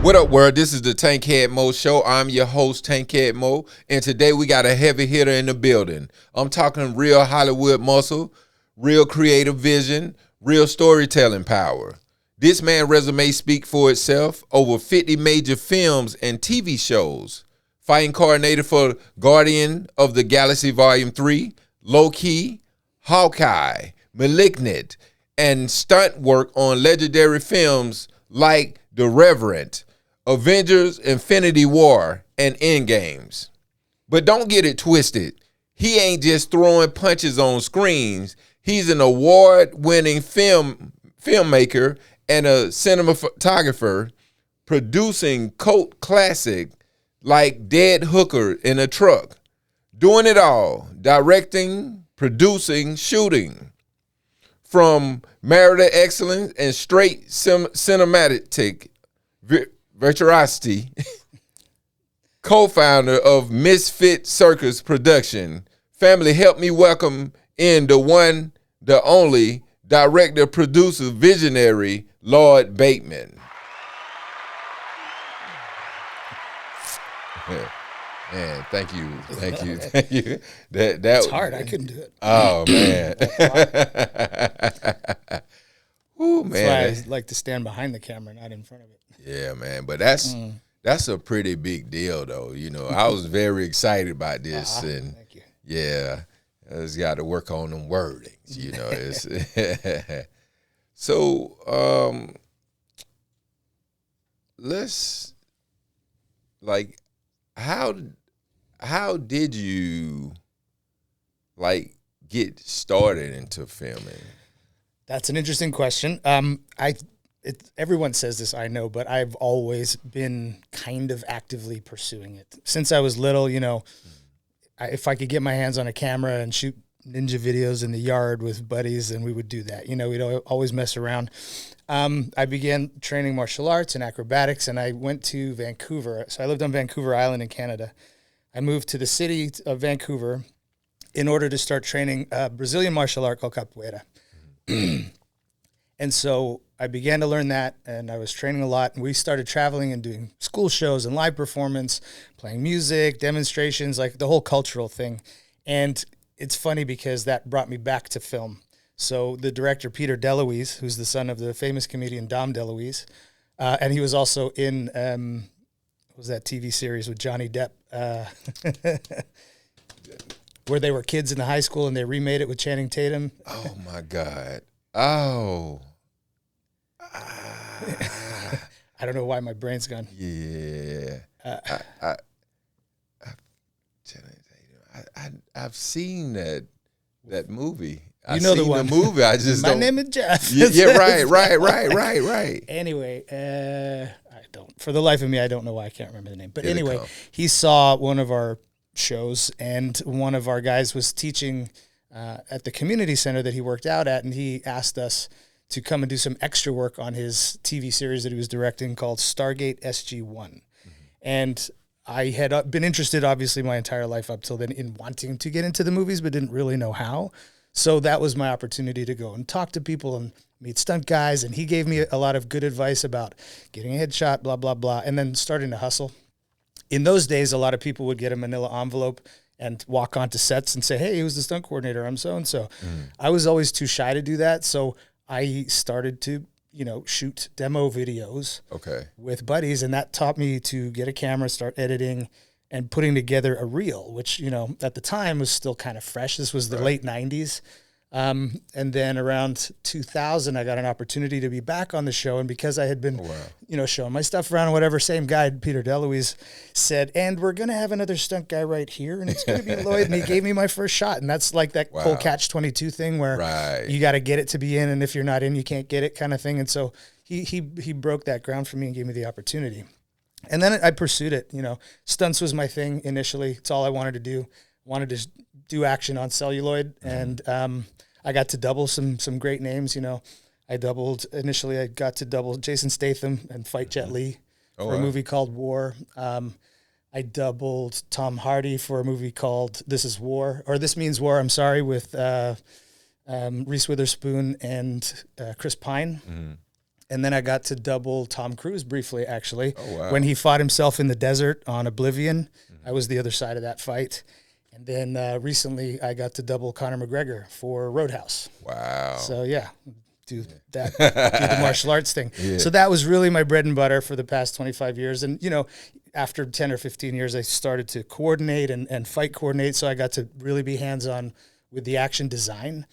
What up, world? This is the Tankhead Moe Show. I'm your host, Tankhead Moe, and today we got a heavy hitter in the building. I'm talking real Hollywood muscle, real creative vision, real storytelling power. This man's resume speaks for itself. Over 50 major films and TV shows. Fighting coordinator for Guardian of the Galaxy Volume 3, Low Key, Hawkeye, Malignant, and stunt work on legendary films like The Revenant, Avengers, Infinity War, and Endgames. But don't get it twisted. He ain't just throwing punches on screens. He's an award-winning filmmaker and a cinematographer, producing cult classic like Dead Hooker in a Truck. Doing it all, directing, producing, shooting. From marital excellence and straight cinematic virtuosity, co-founder of Misfit Circus Production. Family, help me welcome in the one, the only, director, producer, visionary, Lloyd Bateman. Man, thank you. It's hard. I couldn't do it. Oh man. Ooh, man. That's why I like to stand behind the camera, not in front of it. Yeah, man. But that's a pretty big deal, though. You know, I was very excited about this, and thank you. Yeah, I just got to work on them wordings. You know, it's so. Let's how did you get started into filming? That's an interesting question. Everyone says this, I know, but I've always been kind of actively pursuing it since I was little. You know, if I could get my hands on a camera and shoot ninja videos in the yard with buddies, then we would do that. You know, we'd always mess around. I began training martial arts and acrobatics, and I went to Vancouver. So I lived on Vancouver Island in Canada. I moved to the city of Vancouver in order to start training Brazilian martial art called capoeira. And so I began to learn that, and I was training a lot. And we started traveling and doing school shows and live performance, playing music, demonstrations, like the whole cultural thing. And it's funny because that brought me back to film. So the director, Peter DeLuise, who's the son of the famous comedian Dom DeLuise, and he was also in, what was that TV series with Johnny Depp, where they were kids in the high school and they remade it with Channing Tatum. Oh, my God. Oh. I don't know why my brain's gone. Yeah. I've seen that movie. You know the one. The movie. I just My don't. name is Jeff. Yeah, right. Anyway, I don't. For the life of me, I don't know why I can't remember the name. But Here anyway, he saw one of our shows, and one of our guys was teaching at the community center that he worked out at, and he asked us to come and do some extra work on his TV series that he was directing called Stargate SG-1. Mm-hmm. And I had been interested, obviously, my entire life up till then in wanting to get into the movies, but didn't really know how. So that was my opportunity to go and talk to people and meet stunt guys. And he gave me a lot of good advice about getting a headshot, blah, blah, blah, and then starting to hustle. In those days, a lot of people would get a manila envelope and walk onto sets and say, hey, who's the stunt coordinator? I'm so-and-so. I was always too shy to do that. So I started to, shoot demo videos with buddies. And that taught me to get a camera, start editing, and putting together a reel, which, at the time was still kind of fresh. This was the late 90s. And then around 2000, I got an opportunity to be back on the show. And because I had been, showing my stuff around and whatever, same guy, Peter DeLuise, said, and we're going to have another stunt guy right here, and it's going to be Lloyd. And he gave me my first shot. And that's like that whole catch-22 thing where you got to get it to be in, and if you're not in, you can't get it kind of thing. And so he broke that ground for me and gave me the opportunity. And then I pursued it. Stunts was my thing initially. It's all I wanted to do. Wanted to do action on celluloid, and I got to double some great names. I got to double Jason Statham and fight Jet Li for a movie called War. I doubled Tom Hardy for a movie called This Means War. I'm sorry, with Reese Witherspoon and Chris Pine. And then I got to double Tom Cruise briefly, actually. Oh, wow. When he fought himself in the desert on Oblivion, I was the other side of that fight. And then recently I got to double Conor McGregor for Roadhouse. Wow. So yeah, do the martial arts thing. Yeah. So that was really my bread and butter for the past 25 years. And, you know, after 10 or 15 years, I started to coordinate and fight coordinate. So I got to really be hands-on with the action design,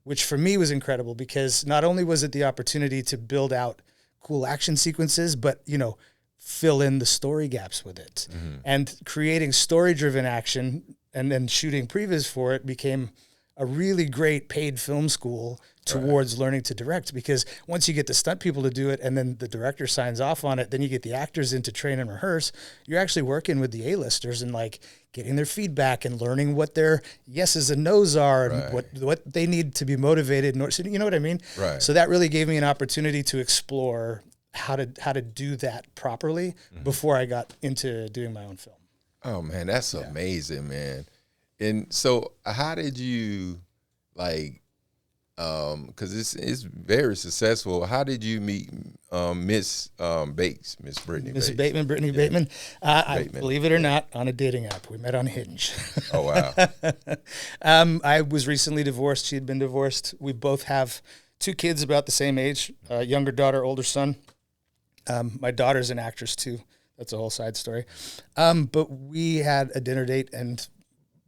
which for me was incredible because not only was it the opportunity to build out cool action sequences, but, you know, fill in the story gaps with it. And creating story-driven action and then shooting previews for it became a really great paid film school towards learning to direct, because once you get the stunt people to do it and then the director signs off on it, then you get the actors in to train and rehearse. You're actually working with the A-listers and like getting their feedback and learning what their yeses and nos are and what they need to be motivated. You know what I mean? Right. So that really gave me an opportunity to explore how to do that properly before I got into doing my own film. Oh man, that's amazing, man. And so how did you like, because it's very successful. How did you meet Miss Bates, Miss Brittany Miss Bates? Bateman, Brittany Bateman. I believe it or not, on a dating app. We met on Hinge. Oh, wow. I was recently divorced. She had been divorced. We both have 2 kids about the same age, younger daughter, older son. My daughter's an actress too. That's a whole side story. But we had a dinner date and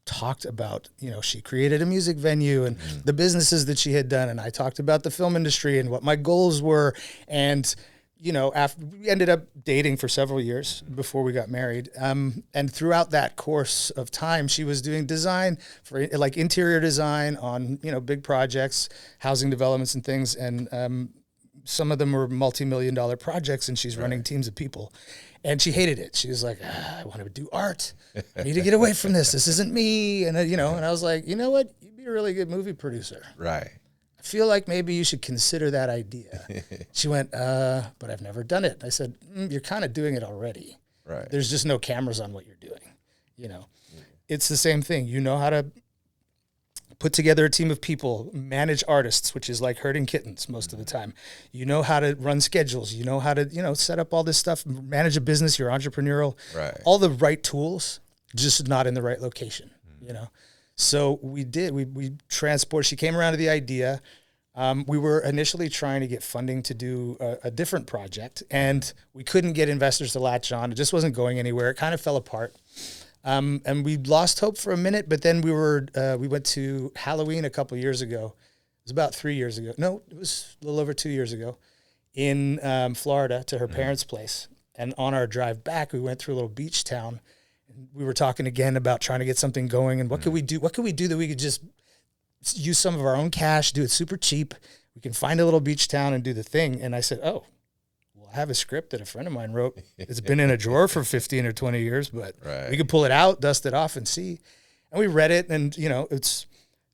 talked about, you know, she created a music venue and the businesses that she had done. And I talked about the film industry and what my goals were. And, you know, after we ended up dating for several years before we got married. And throughout that course of time, she was doing design for like interior design on, you know, big projects, housing developments and things. And, some of them were multi-million-dollar projects and she's running teams of people. And she hated it. She was like, I want to do art. I need to get away from this. This isn't me. And, you know, and I was like, you know what? You'd be a really good movie producer. Right. I feel like maybe you should consider that idea. She went, but I've never done it. I said, you're kind of doing it already. Right. There's just no cameras on what you're doing. You know, it's the same thing. You know how to put together a team of people, manage artists, which is like herding kittens most of the time. You know how to run schedules. You know how to, you know, set up all this stuff, manage a business, you're entrepreneurial. Right. All the right tools, just not in the right location, you know? So we did, we transport, she came around to the idea. We were initially trying to get funding to do a different project and we couldn't get investors to latch on. It just wasn't going anywhere. It kind of fell apart. And we lost hope for a minute, but then we went to Halloween a couple years ago. It was about 3 years ago. No, it was a little over 2 years ago in Florida to her parents' place. And on our drive back, we went through a little beach town. And we were talking again about trying to get something going and what could we do? What could we do that we could just use some of our own cash, do it super cheap. We can find a little beach town and do the thing. And I said, oh, I have a script that a friend of mine wrote. It's been in a drawer for 15 or 20 years, but we could pull it out, dust it off and see. And we read it and, you know,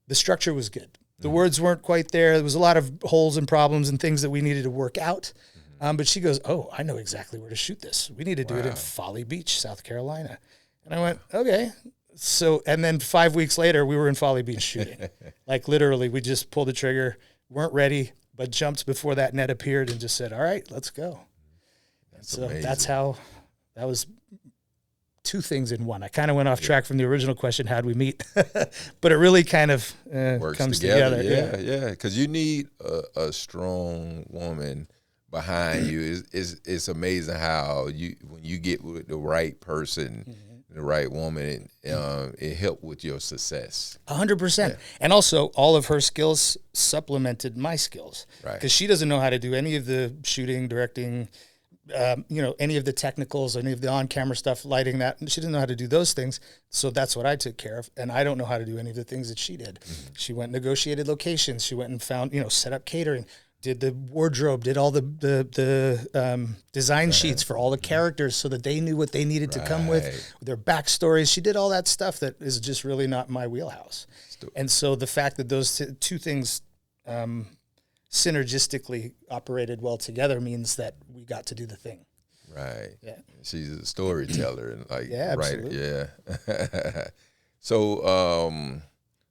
the structure was good. The words weren't quite there. There was a lot of holes and problems and things that we needed to work out. But she goes, oh, I know exactly where to shoot this. We need to do it in Folly Beach, South Carolina. And I went, okay. So, and then 5 weeks later, we were in Folly Beach shooting. Like literally, we just pulled the trigger, weren't ready, but jumped before that net appeared and just said, all right, let's go. So amazing. That's how, that was 2 things in one. I kind of went off track from the original question, how'd we meet? But it really kind of comes together. Yeah. Because you need a strong woman behind you. It's amazing how when you get with the right person, the right woman, it helped with your success. 100%. And also, all of her skills supplemented my skills. Right. Because she doesn't know how to do any of the shooting, directing, you know, any of the technicals, any of the on-camera stuff, lighting that. She didn't know how to do those things. So that's what I took care of. And I don't know how to do any of the things that she did. She went and negotiated locations. She went and found, you know, set up catering, did the wardrobe, did all the design sheets for all the characters so that they knew what they needed to come with their backstories. She did all that stuff that is just really not my wheelhouse. And so the fact that those 2 things synergistically operated well together means that we got to do the thing. Right. Yeah. She's a storyteller and like absolutely. Yeah. So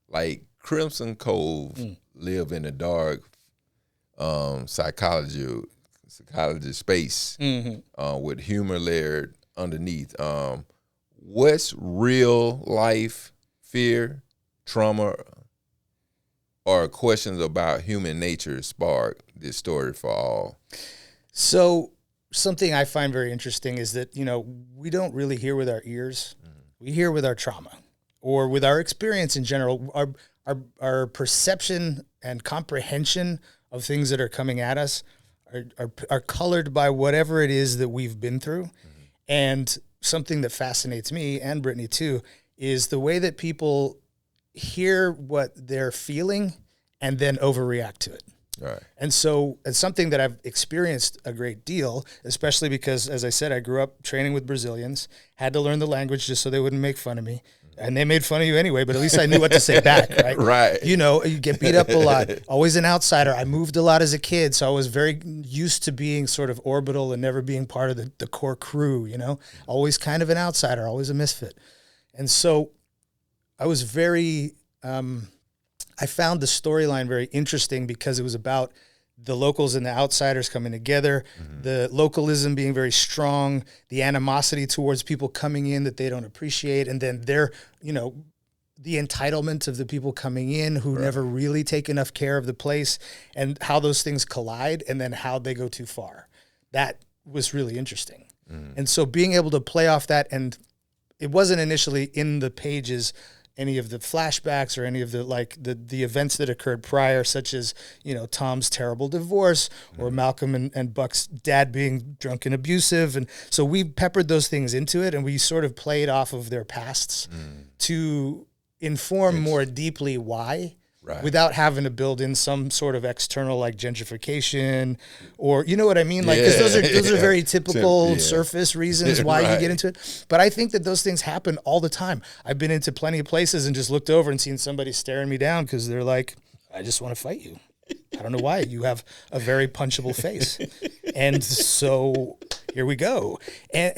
like Crimson Cove live in the dark psychology psychologist space with humor layered underneath. What's real life fear, trauma, or questions about human nature spark this story for all? So something I find very interesting is that, we don't really hear with our ears. We hear with our trauma or with our experience in general. Our perception and comprehension of things that are coming at us are colored by whatever it is that we've been through. And something that fascinates me and Brittany too is the way that people hear what they're feeling and then overreact to it. Right. And so it's something that I've experienced a great deal, especially because, as I said, I grew up training with Brazilians, had to learn the language just so they wouldn't make fun of me. And they made fun of you anyway, but at least I knew what to say back, right? Right. You get beat up a lot. Always an outsider. I moved a lot as a kid, so I was very used to being sort of orbital and never being part of the core crew, Always kind of an outsider, always a misfit. And so I was very... I found the storyline very interesting because it was about the locals and the outsiders coming together, the localism being very strong, the animosity towards people coming in that they don't appreciate, and then their, the entitlement of the people coming in who never really take enough care of the place, and how those things collide, and then how they go too far. That was really interesting. And so being able to play off that, and it wasn't initially in the pages any of the flashbacks or any of the events that occurred prior, such as, Tom's terrible divorce or Malcolm and Buck's dad being drunk and abusive. And so we peppered those things into it, and we sort of played off of their pasts to inform more deeply why. Right. Without having to build in some sort of external like gentrification or, you know what I mean? Like, 'cause those are very typical surface reasons why you get into it. But I think that those things happen all the time. I've been into plenty of places and just looked over and seen somebody staring me down because they're like, I just want to fight you. I don't know why. You have a very punchable face. And so here we go. And,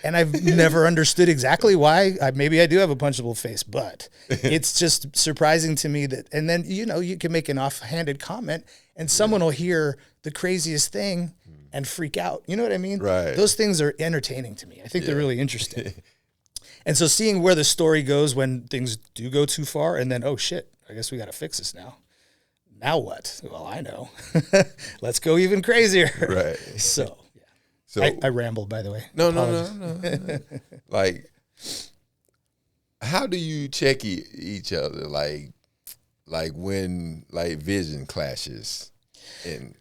and I've never understood exactly why. Maybe I do have a punchable face, but it's just surprising to me that, and then, you can make an offhanded comment and someone will hear the craziest thing and freak out. You know what I mean? Right. Those things are entertaining to me. I think they're really interesting. And so seeing where the story goes when things do go too far and then, oh shit, I guess we got to fix this now. Now what? Well, I know. Let's go even crazier. Right. So I rambled, by the way. No. Like, how do you check each other? Like when vision clashes.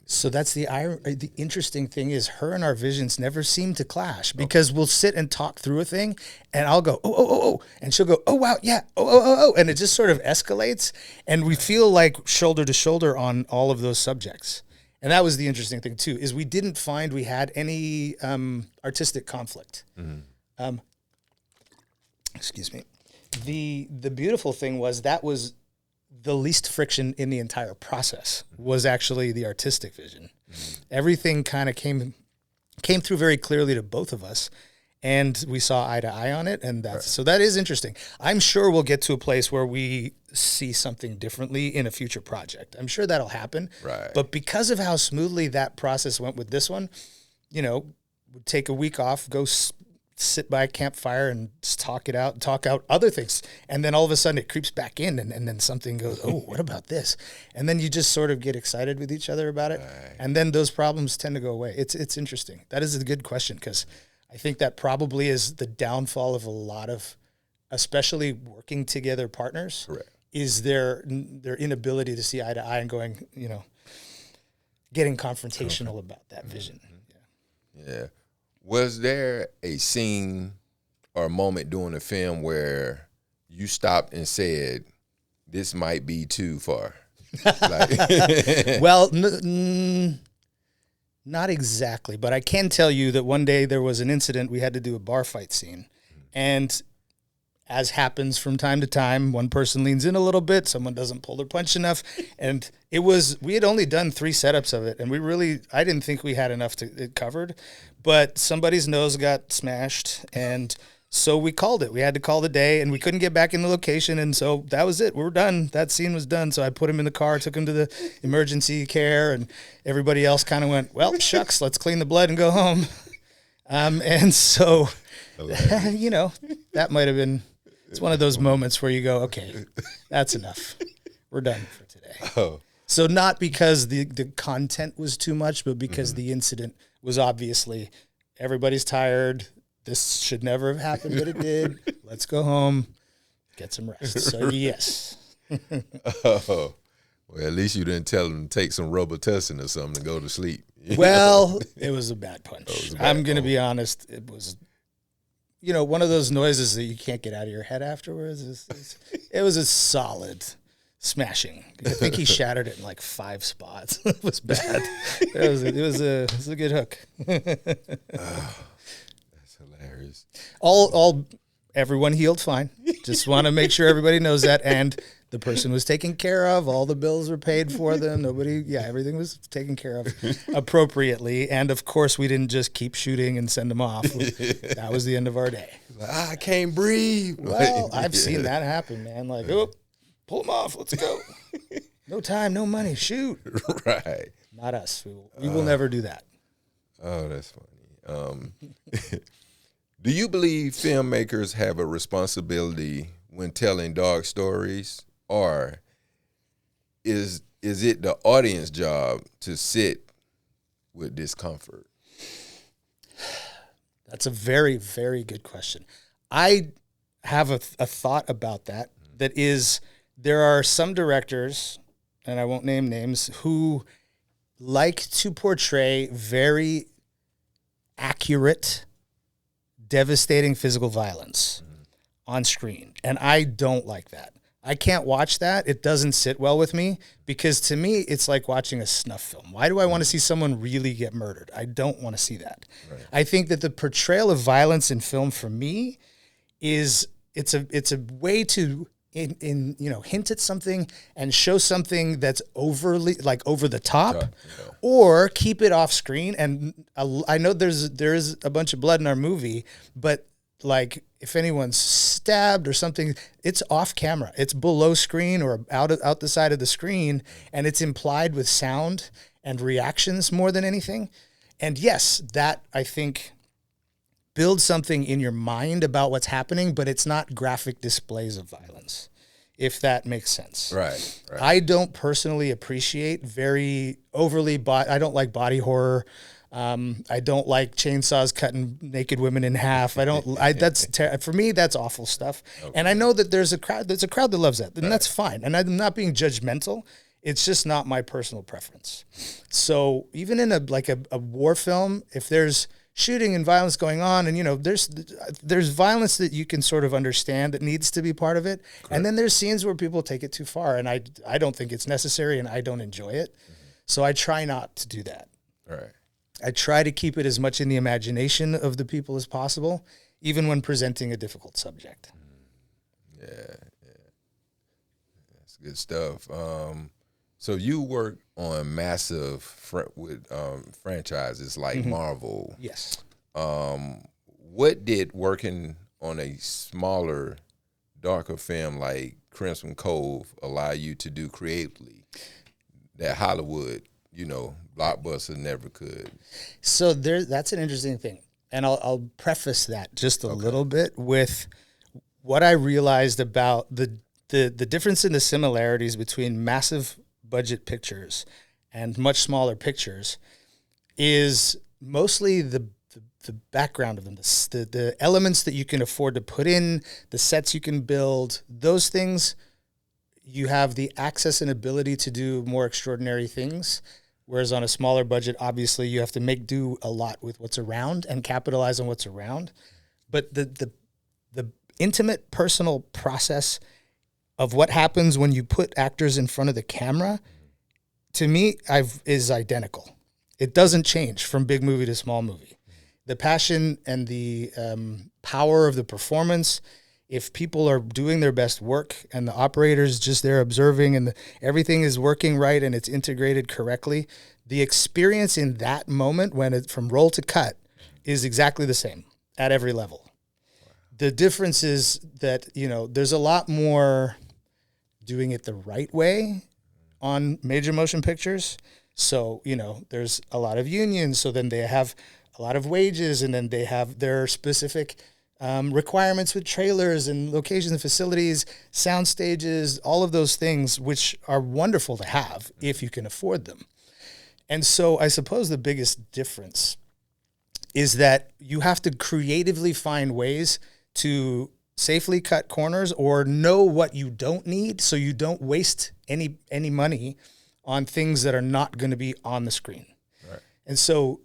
So that's the interesting thing is her and our visions never seem to clash because we'll sit and talk through a thing and I'll go, oh, and she'll go, oh, wow, yeah, oh, and it just sort of escalates and we feel like shoulder to shoulder on all of those subjects. And that was the interesting thing too, is we didn't find we had any artistic conflict. Excuse me. The beautiful thing was that was the least friction in the entire process was actually the artistic vision. Everything kind of came through very clearly to both of us, and we saw eye to eye on it, and so that is interesting. I'm sure we'll get to a place where we see something differently in a future project. I'm sure that'll happen. Right. But because of how smoothly that process went with this one, would take a week off, go sit by a campfire and just talk out other things. And then all of a sudden it creeps back in and then something goes, oh, what about this? And then you just sort of get excited with each other about it. Right. And then those problems tend to go away. It's interesting. That is a good question because I think that probably is the downfall of a lot of, especially working together partners. Correct. Is their inability to see eye to eye and going, getting confrontational about that vision. Yeah. Was there a scene or a moment during the film where you stopped and said, this might be too far? Well, not exactly, but I can tell you that one day there was an incident. We had to do a bar fight scene. And as happens from time to time, one person leans in a little bit, someone doesn't pull their punch enough. And we had only done 3 setups of it. And I didn't think we had enough to it covered, but somebody's nose got smashed. And So we called it. We had to call the day, and we couldn't get back in the location, and so that was it. We were done. That scene was done. So I put him in the car, took him to the emergency care, and everybody else kind of went, well, shucks, let's clean the blood and go home. And so, you know, that might have been, it's one of those moments where you go, okay, that's enough. We're done for today. Oh. So not because the content was too much, but because the incident was obviously, everybody's tired. This should never have happened, but it did. Let's go home, get some rest. So yes. Oh, well, at least you didn't tell him to take some Robitussin or something to go to sleep. Well, it was a bad punch. I'm going to be honest. It was, you know, one of those noises that you can't get out of your head afterwards. It was a solid smashing. I think he shattered it in like 5 spots. It was bad. It was a good hook. Hilarious. Everyone healed fine. Just want to make sure everybody knows that. And the person was taken care of. All the bills were paid for them. Everything was taken care of appropriately. And of course, we didn't just keep shooting and send them off. That was the end of our day. I can't breathe. Well, I've seen that happen, man. Like, oh, pull them off. Let's go. No time, no money. Shoot. Right. Not us. We will never do that. Oh, that's funny. Do you believe filmmakers have a responsibility when telling dark stories, or is it the audience job to sit with discomfort? That's a very, very good question. I have a thought about that. That is, there are some directors, and I won't name names, who like to portray very accurate, devastating physical violence on screen. And I don't like that. I can't watch that. It doesn't sit well with me, because to me, it's like watching a snuff film. Why do I want to see someone really get murdered? I don't want to see that. Right. I think that the portrayal of violence in film, for me, it's a way to hint at something and show something that's overly, like, over the top, or keep it off screen. And I know there is a bunch of blood in our movie, but like, if anyone's stabbed or something, it's off camera. It's below screen or out the side of the screen, and it's implied with sound and reactions more than anything. And yes, that, I think, builds something in your mind about what's happening, but it's not graphic displays of violence, if that makes sense. Right. I don't personally appreciate very overly I don't like body horror. I don't like chainsaws cutting naked women in half. For me, that's awful stuff. Okay. And I know that there's a crowd that loves that, and that's fine. And I'm not being judgmental. It's just not my personal preference. So even in a war film, if there's shooting and violence going on, and there's violence that you can sort of understand that needs to be part of it. Correct. And then there's scenes where people take it too far, and I don't think it's necessary, and I don't enjoy it. Mm-hmm. So I try not to do that. Right. I try to keep it as much in the imagination of the people as possible, even when presenting a difficult subject. Yeah. That's good stuff. So you work on massive franchises like Marvel. Yes. What did working on a smaller, darker film like Crimson Cove allow you to do creatively that Hollywood, blockbuster never could? So that's an interesting thing. And I'll preface that just a little bit with what I realized about the difference in the similarities between massive budget pictures and much smaller pictures is mostly the background of them, the elements that you can afford to put in, the sets you can build, those things. You have the access and ability to do more extraordinary things. Whereas on a smaller budget, obviously you have to make do a lot with what's around and capitalize on what's around. But the intimate personal process of what happens when you put actors in front of the camera, to me, is identical. It doesn't change from big movie to small movie. The passion and the power of the performance, if people are doing their best work and the operator's just there observing and everything is working right and it's integrated correctly, the experience in that moment from roll to cut is exactly the same at every level. The difference is that, there's a lot more doing it the right way on major motion pictures. So, there's a lot of unions. So then they have a lot of wages, and then they have their specific requirements with trailers and locations and facilities, sound stages, all of those things, which are wonderful to have if you can afford them. And so I suppose the biggest difference is that you have to creatively find ways to safely cut corners or know what you don't need, so you don't waste any money on things that are not going to be on the screen. Right. And so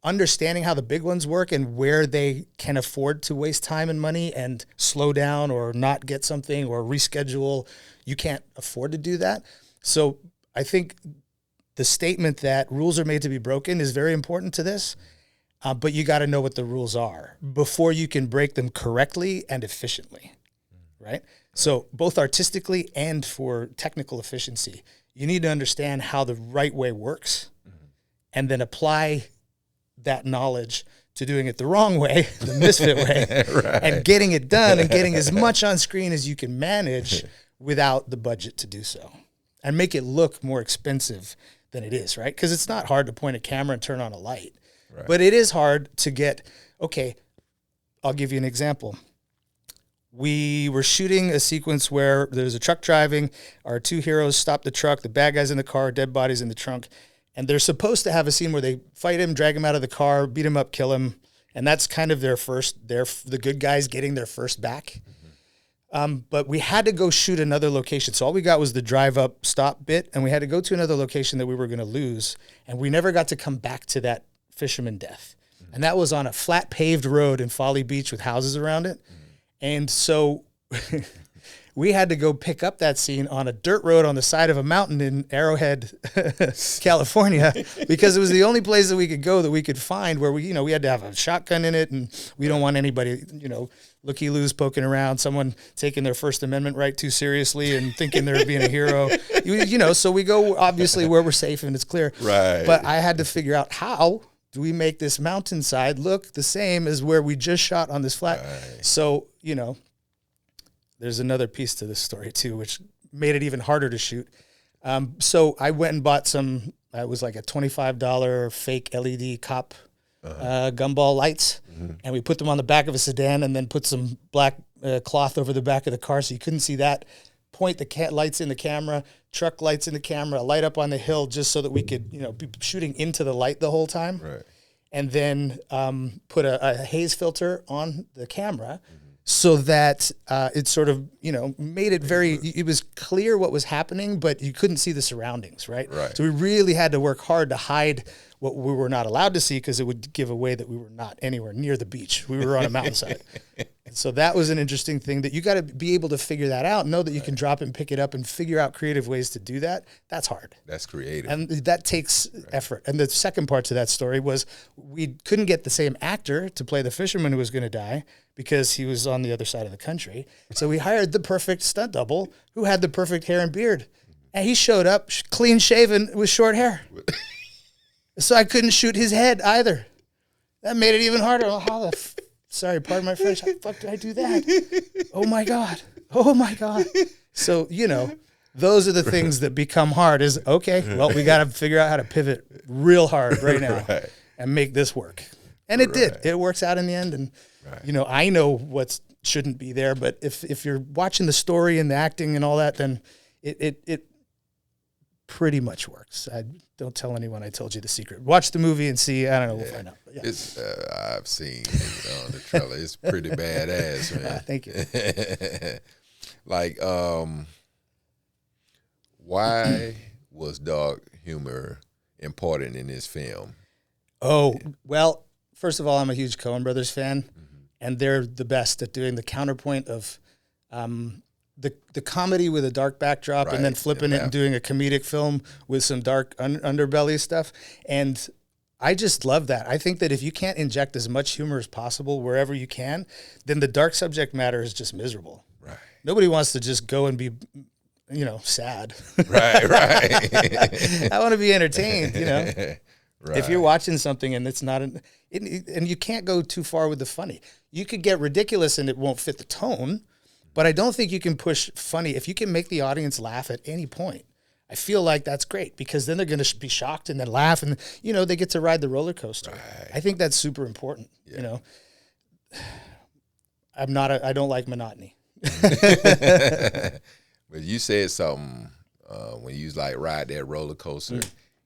understanding how the big ones work and where they can afford to waste time and money and slow down or not get something or reschedule, you can't afford to do that. So I think the statement that rules are made to be broken is very important to this. But you got to know what the rules are before you can break them correctly and efficiently, right? So both artistically and for technical efficiency, you need to understand how the right way works and then apply that knowledge to doing it the wrong way, the misfit way, right. And getting it done and getting as much on screen as you can manage without the budget to do so and make it look more expensive than it is, right? Because it's not hard to point a camera and turn on a light. Right. But it is hard to get, okay, I'll give you an example. We were shooting a sequence where there's a truck driving, our two heroes stop the truck, the bad guy's in the car, dead body's in the trunk, and they're supposed to have a scene where they fight him, drag him out of the car, beat him up, kill him, and that's kind of the good guys getting their first back. But we had to go shoot another location. So all we got was the drive up stop bit, and we had to go to another location that we were going to lose, and we never got to come back to that fisherman death. And that was on a flat paved road in Folly Beach with houses around it. And so we had to go pick up that scene on a dirt road on the side of a mountain in Arrowhead, California, because it was the only place that we could go that we could find where we had to have a shotgun in it, and we don't want anybody, looky-loos poking around, someone taking their First Amendment right too seriously and thinking they're being a hero. So we go obviously where we're safe and it's clear. Right. But I had to figure out how do we make this mountainside look the same as where we just shot on this flat? Right. So, there's another piece to this story too, which made it even harder to shoot. So I went and bought it was like a $25 fake LED cop gumball lights. Mm-hmm. And we put them on the back of a sedan and then put some black cloth over the back of the car so you couldn't see that. Point the lights in the camera, truck lights in the camera, light up on the hill just so that we could, be shooting into the light the whole time. Right. And then put a haze filter on the camera so that it sort of, made it it was clear what was happening, but you couldn't see the surroundings, right? So we really had to work hard to hide what we were not allowed to see because it would give away that we were not anywhere near the beach. We were on a mountainside. And so that was an interesting thing that you got to be able to figure that out, know that you can drop it and pick it up and figure out creative ways to do that. That's hard. That's creative. And that takes effort. And the second part to that story was we couldn't get the same actor to play the fisherman who was going to die because he was on the other side of the country. So we hired the perfect stunt double who had the perfect hair and beard. And he showed up clean shaven with short hair. So I couldn't shoot his head either. That made it even harder. Oh, sorry, pardon my French. How the fuck did I do that? Oh my God. So, those are the things that become hard is, okay, well, we got to figure out how to pivot real hard right now and make this work. And it did. It works out in the end. And, I know what shouldn't be there, but if you're watching the story and the acting and all that, then it pretty much works. Don't tell anyone I told you the secret. Watch the movie and see. I don't know. We'll find out. Yeah. It's I've seen it on the trailer. It's pretty badass, man. Thank you. Like, why was dark humor important in this film? Oh, well, first of all, I'm a huge Coen Brothers fan, and they're the best at doing the counterpoint of the comedy with a dark backdrop and then flipping it and doing a comedic film with some dark underbelly stuff. And I just love that. I think that if you can't inject as much humor as possible wherever you can, then the dark subject matter is just miserable. Right. Nobody wants to just go and be, sad. Right. I want to be entertained, Right. If you're watching something and it's not, and you can't go too far with the funny. You could get ridiculous and it won't fit the tone, but I don't think you can push funny. If you can make the audience laugh at any point, I feel like that's great because then they're going to be shocked and then laugh and, they get to ride the roller coaster. Right. I think that's super important. I don't like monotony. But you said something when you like ride that roller coaster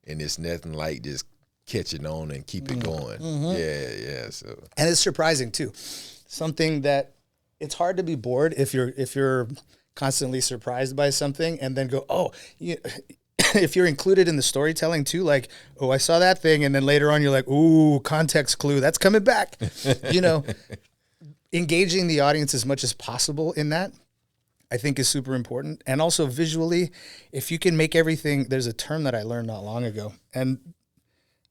and it's nothing like just catching on and keep it going. Yeah. So, and it's surprising too. Something that it's hard to be bored if you're constantly surprised by something and then go, if you're included in the storytelling too, like, I saw that thing. And then later on you're like, ooh, context clue, that's coming back, engaging the audience as much as possible in that, I think is super important. And also visually, if you can make everything, there's a term that I learned not long ago, and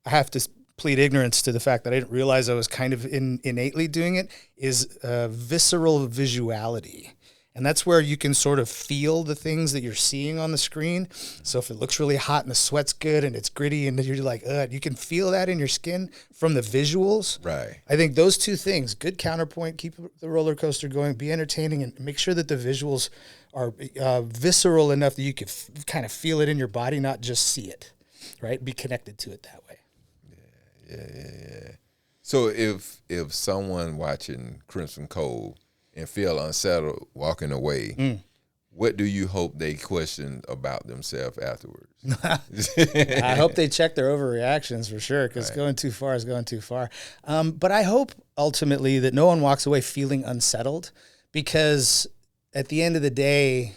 I have to plead ignorance to the fact that I didn't realize I was kind of innately doing it, is visceral visuality. And that's where you can sort of feel the things that you're seeing on the screen. So if it looks really hot and the sweat's good and it's gritty and you're like, you can feel that in your skin from the visuals. Right. I think those two things, good counterpoint, keep the roller coaster going, be entertaining, and make sure that the visuals are visceral enough that you can kind of feel it in your body, not just see it, right? Be connected to it that way. Yeah. So if someone watching Crimson Cove and feel unsettled walking away, what do you hope they question about themselves afterwards? I hope they check their overreactions for sure, because going too far is going too far. But I hope ultimately that no one walks away feeling unsettled, because at the end of the day,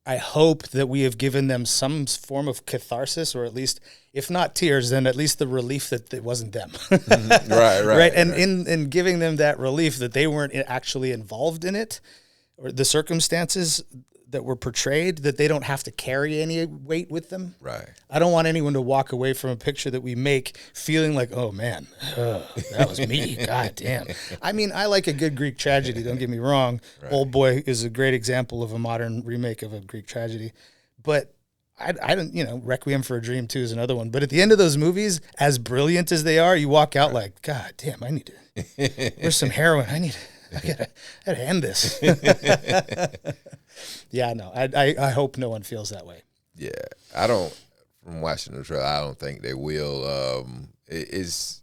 I hope that we have given them some form of catharsis, or at least, if not tears, then at least the relief that it wasn't them. Right. And in giving them that relief that they weren't actually involved in it, or the circumstances that were portrayed, that they don't have to carry any weight with them. Right. I don't want anyone to walk away from a picture that we make feeling like, oh man, that was me. God damn. I mean, I like a good Greek tragedy, don't get me wrong. Right. Old Boy is a great example of a modern remake of a Greek tragedy. But I don't, Requiem for a Dream 2 is another one. But at the end of those movies, as brilliant as they are, you walk out like, God damn, I need to, there's some heroin. I gotta end this. Yeah, no, I hope no one feels that way. Yeah, I don't. From watching the trailer, I don't think they will. It's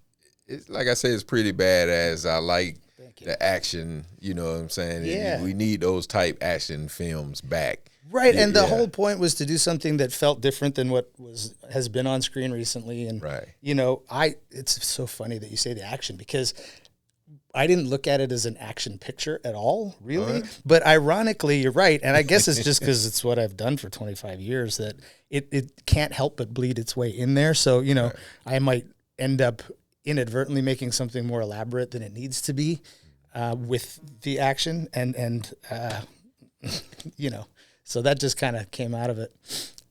like I said, it's pretty badass. I like the action. You know what I'm saying? Yeah, we need those type action films back. Right, and the whole point was to do something that felt different than what has been on screen recently. And it's so funny that you say the action, because I didn't look at it as an action picture at all, really. Right. But ironically, you're right. And I guess it's just because it's what I've done for 25 years that it can't help but bleed its way in there. So, right. I might end up inadvertently making something more elaborate than it needs to be with the action. And so that just kind of came out of it.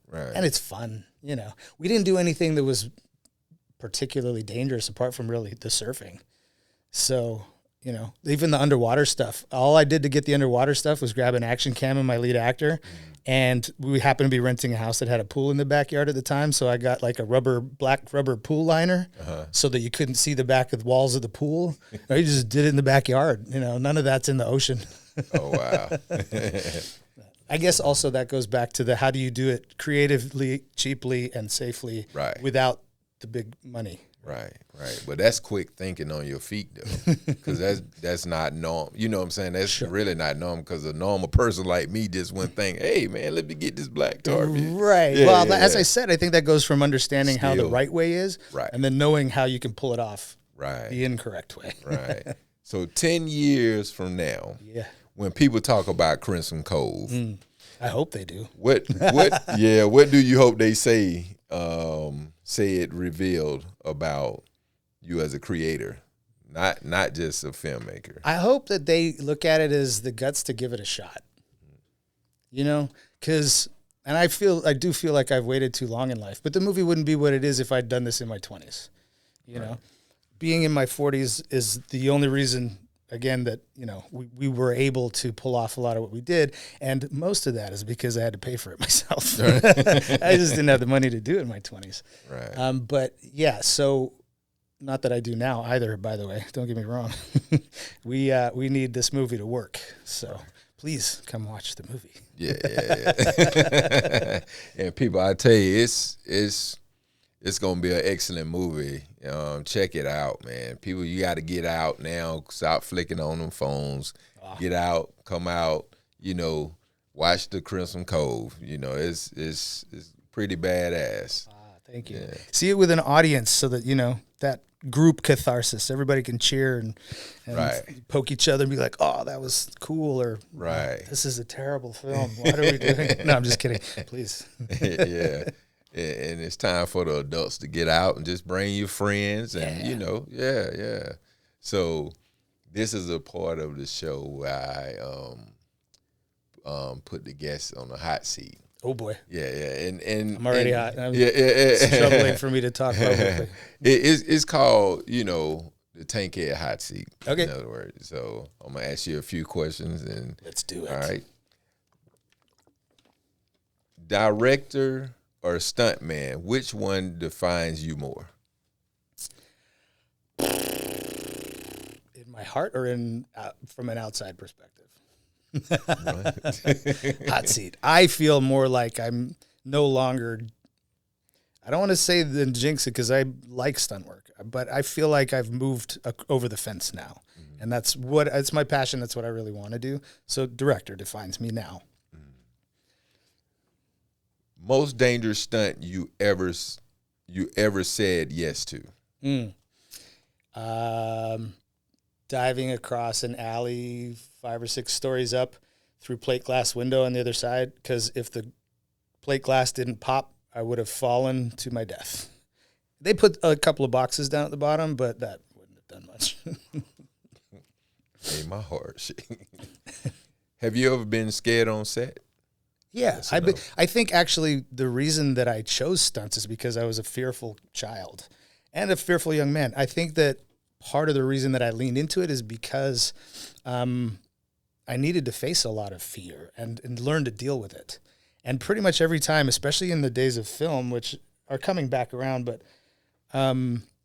Right. And it's fun. We didn't do anything that was particularly dangerous apart from really the surfing. So, even the underwater stuff, all I did to get the underwater stuff was grab an action cam and my lead actor. And we happened to be renting a house that had a pool in the backyard at the time. So I got like a black rubber pool liner so that you couldn't see the back of the walls of the pool. You just did it in the backyard. None of that's in the ocean. Oh, wow. I guess also that goes back to how do you do it creatively, cheaply, and safely without the big money. Right. But that's quick thinking on your feet, though, because that's not normal. You know what I'm saying? That's really not normal, because a normal person like me just wouldn't think, hey, man, let me get this black target. Right. Yeah, well, as I said, I think that goes from understanding how the right way is, and then knowing how you can pull it off the incorrect way. Right. So 10 years from now, when people talk about Crimson Cove, I hope they do. What do you hope they say it revealed about you as a creator, not just a filmmaker? I hope that they look at it as the guts to give it a shot. Because I do feel like I've waited too long in life, but the movie wouldn't be what it is if I'd done this in my 20s. Being in my 40s is the only reason again, that, we were able to pull off a lot of what we did. And most of that is because I had to pay for it myself. I just didn't have the money to do it in my 20s. Right. But yeah, so not that I do now either, by the way, don't get me wrong. We need this movie to work. So please come watch the movie. Yeah. And people, I tell you, it's gonna be an excellent movie. Check it out, man. People, you got to get out now. Stop flicking on them phones. Get out, come out. Watch the Crimson Cove. It's pretty badass. Thank you. Yeah. See it with an audience so that that group catharsis. Everybody can cheer and poke each other and be like, "Oh, that was cool," or "This is a terrible film. What are we doing?" No, I'm just kidding. Please. Yeah. And it's time for the adults to get out and just bring your friends and, So this is a part of the show where I put the guests on the hot seat. Oh, boy. Yeah. And I'm already hot. It's troubling for me to talk publicly. It's called, the Tankhead hot seat. Okay. In other words. So I'm going to ask you a few questions. And let's do it. All right. Director or stuntman, which one defines you more? In my heart or from an outside perspective? Hot seat. I feel more like I'm no longer, I don't want to say the jinx it because I like stunt work, but I feel like I've moved over the fence now. Mm-hmm. And it's my passion. That's what I really want to do. So director defines me now. Most dangerous stunt you ever said yes to? Diving across an alley 5 or 6 stories up through plate glass window on the other side, because if the plate glass didn't pop, I would have fallen to my death. They put a couple of boxes down at the bottom, but that wouldn't have done much. Hey, my heart. Have you ever been scared on set? Yeah, I think actually the reason that I chose stunts is because I was a fearful child and a fearful young man. I think that part of the reason that I leaned into it is because I needed to face a lot of fear and learn to deal with it. And pretty much every time, especially in the days of film, which are coming back around, but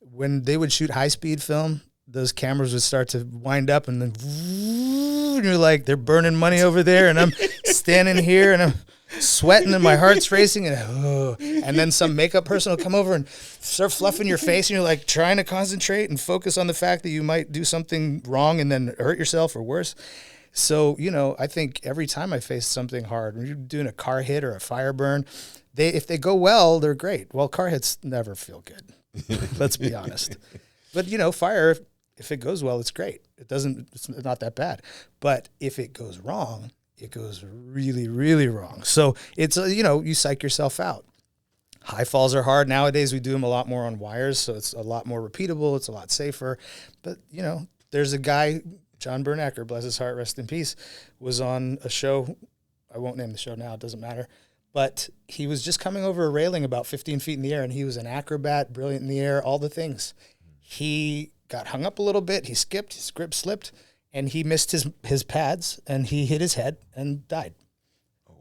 when they would shoot high-speed film, those cameras would start to wind up and then and you're like, they're burning money over there and I'm standing here and I'm sweating and my heart's racing and then some makeup person will come over and start fluffing your face and you're like trying to concentrate and focus on the fact that you might do something wrong and then hurt yourself or worse. So, I think every time I face something hard, when you're doing a car hit or a fire burn, if they go well, they're great. Well, car hits never feel good. Let's be honest. But, fire, if it goes well, it's great. It's not that bad. But if it goes wrong, it goes really, really wrong. So it's, you psych yourself out. High falls are hard. Nowadays, we do them a lot more on wires, so it's a lot more repeatable. It's a lot safer. But, there's a guy, John Bernacker, bless his heart, rest in peace, was on a show. I won't name the show now. It doesn't matter. But he was just coming over a railing about 15 feet in the air, and he was an acrobat, brilliant in the air, all the things. He got hung up a little bit. He skipped, his grip slipped, and he missed his pads, and he hit his head and died. Oh,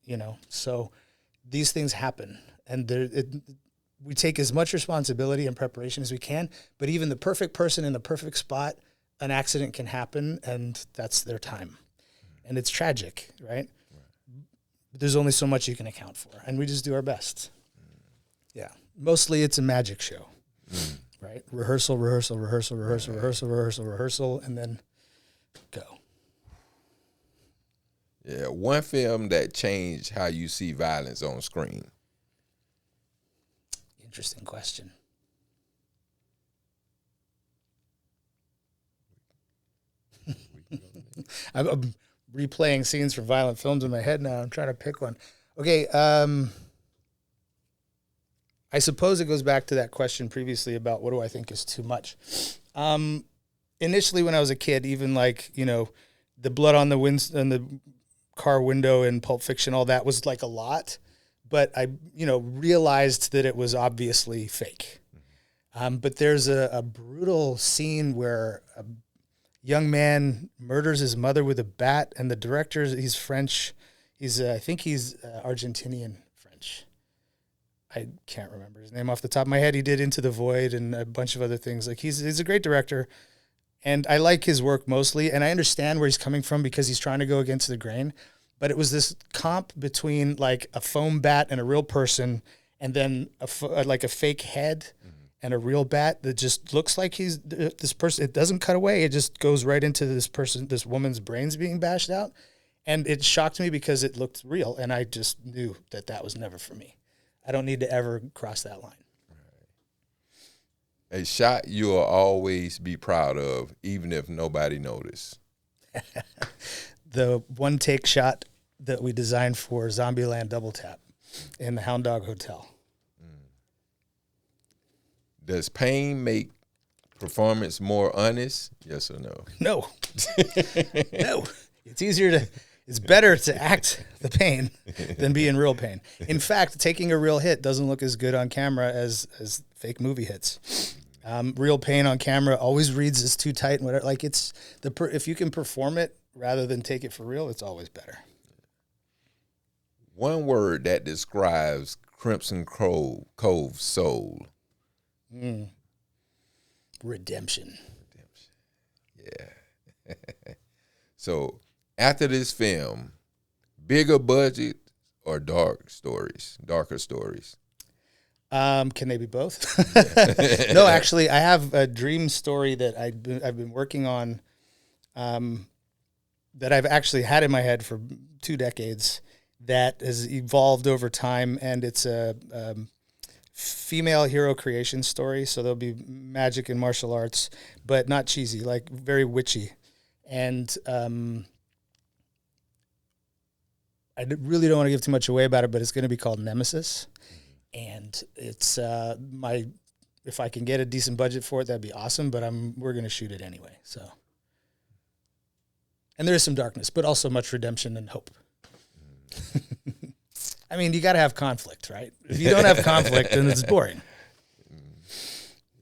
wow. So these things happen, and we take as much responsibility and preparation as we can, but even the perfect person in the perfect spot, an accident can happen, and that's their time. And it's tragic, right? But there's only so much you can account for, and we just do our best. Yeah. Mostly it's a magic show, right? Rehearsal, and then go. Yeah, one film that changed how you see violence on screen. Interesting question. I'm replaying scenes from violent films in my head now. I'm trying to pick one. Okay, I suppose it goes back to that question previously about what do I think is too much. Initially, when I was a kid, even the blood on the car window in Pulp Fiction, all that was like a lot. But I, realized that it was obviously fake. But there's a brutal scene where young man murders his mother with a bat, and the director, he's French. I think he's Argentinian French. I can't remember his name off the top of my head. He did Into the Void and a bunch of other things. Like he's a great director, and I like his work mostly, and I understand where he's coming from because he's trying to go against the grain. But it was this comp between like a foam bat and a real person, and then like a fake head and a real bat that just looks like he's this person. It doesn't cut away. It just goes right into this woman's brains being bashed out. And it shocked me because it looked real, and I just knew that was never for me. I don't need to ever cross that line. A shot you will always be proud of, even if nobody noticed. The one-take shot that we designed for Zombieland Double Tap in the Hound Dog Hotel. Does pain make performance more honest? Yes or no? No. No. It's better to act the pain than be in real pain. In fact, taking a real hit doesn't look as good on camera as fake movie hits. Real pain on camera always reads as too tight and whatever. Like if you can perform it rather than take it for real, it's always better. One word that describes Crimson Cove's soul. Redemption. Yeah. So after this film, bigger budget or darker stories? Can they be both? No, actually, I have a dream story that I've been working on, that I've actually had in my head for 2 decades, that has evolved over time, and it's a female hero creation story. So there'll be magic and martial arts, but not cheesy, like very witchy. And I really don't want to give too much away about it, but it's going to be called Nemesis. And it's if I can get a decent budget for it, that'd be awesome. But we're going to shoot it anyway. So, and there is some darkness, but also much redemption and hope. I mean, you got to have conflict, right? If you don't have conflict, then it's boring.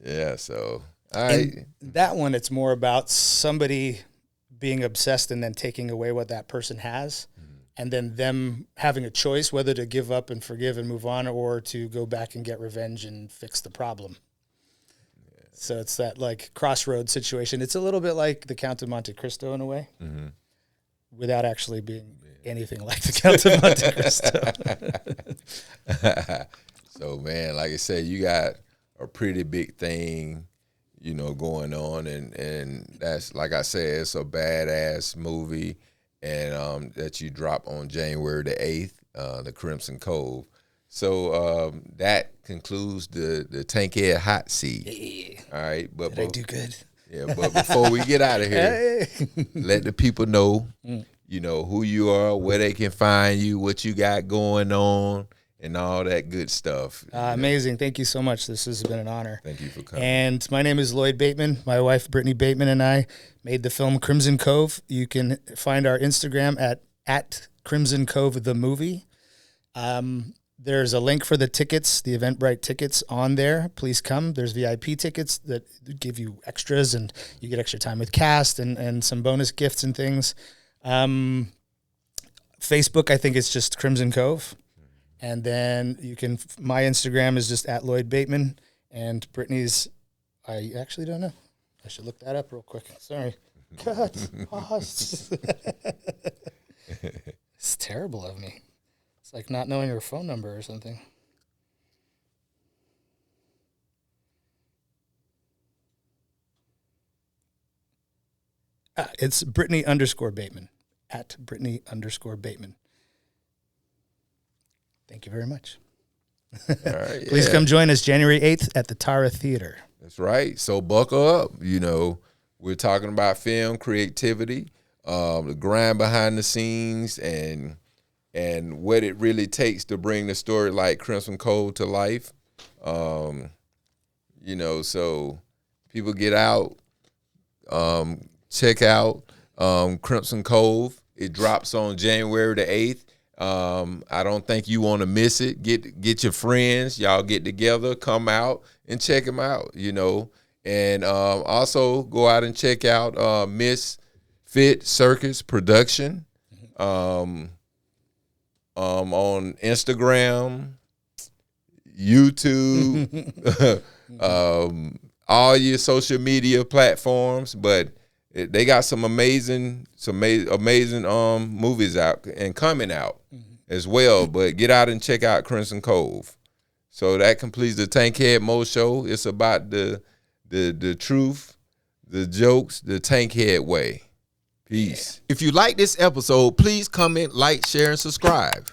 Yeah. So that one, it's more about somebody being obsessed and then taking away what that person has. And then them having a choice whether to give up and forgive and move on, or to go back and get revenge and fix the problem. Yeah. So it's that like crossroads situation. It's a little bit like the Count of Monte Cristo in a way, without actually being anything like the Count of Monte Cristo. So, man, like I said, you got a pretty big thing, going on. And that's, like I said, it's a badass movie. And that you drop on January the 8th, the Crimson Cove. So that concludes the Tankhead Hot Seat. Yeah. All right. But I do good. Yeah, but before we get out of here, let the people know, who you are, where they can find you, what you got going on, and all that good stuff. Amazing. Thank you so much. This has been an honor. Thank you for coming. And my name is Lloyd Bateman. My wife, Brittany Bateman, and I made the film Crimson Cove. You can find our Instagram at Crimson Cove the movie. There's a link for the tickets, the Eventbrite tickets on there. Please come. There's VIP tickets that give you extras, and you get extra time with cast and some bonus gifts and things. Facebook, I think it's just Crimson Cove. And then my Instagram is just at Lloyd Bateman, and Brittany's, I actually don't know. I should look that up real quick. Sorry. Cut. Pause. It's terrible of me. It's like not knowing her phone number or something. It's Brittany_Bateman, at Brittany_Bateman. Thank you very much. All right, Please come join us January 8th at the Tara Theater. That's right. So buckle up. We're talking about film creativity, the grind behind the scenes, and what it really takes to bring the story like Crimson Cove to life. So people get out, check out Crimson Cove. It drops on January the 8th. I don't think you want to miss it. Get your friends, y'all get together, come out and check them out, And also go out and check out Misfit Circus Production on Instagram, YouTube, all your social media platforms. But they got some amazing movies out and coming out as well. But get out and check out Crimson Cove. So that completes the Tankhead Moe Show. It's about the truth, the jokes, the Tankhead way. Peace. If you like this episode, please comment, like, share, and subscribe.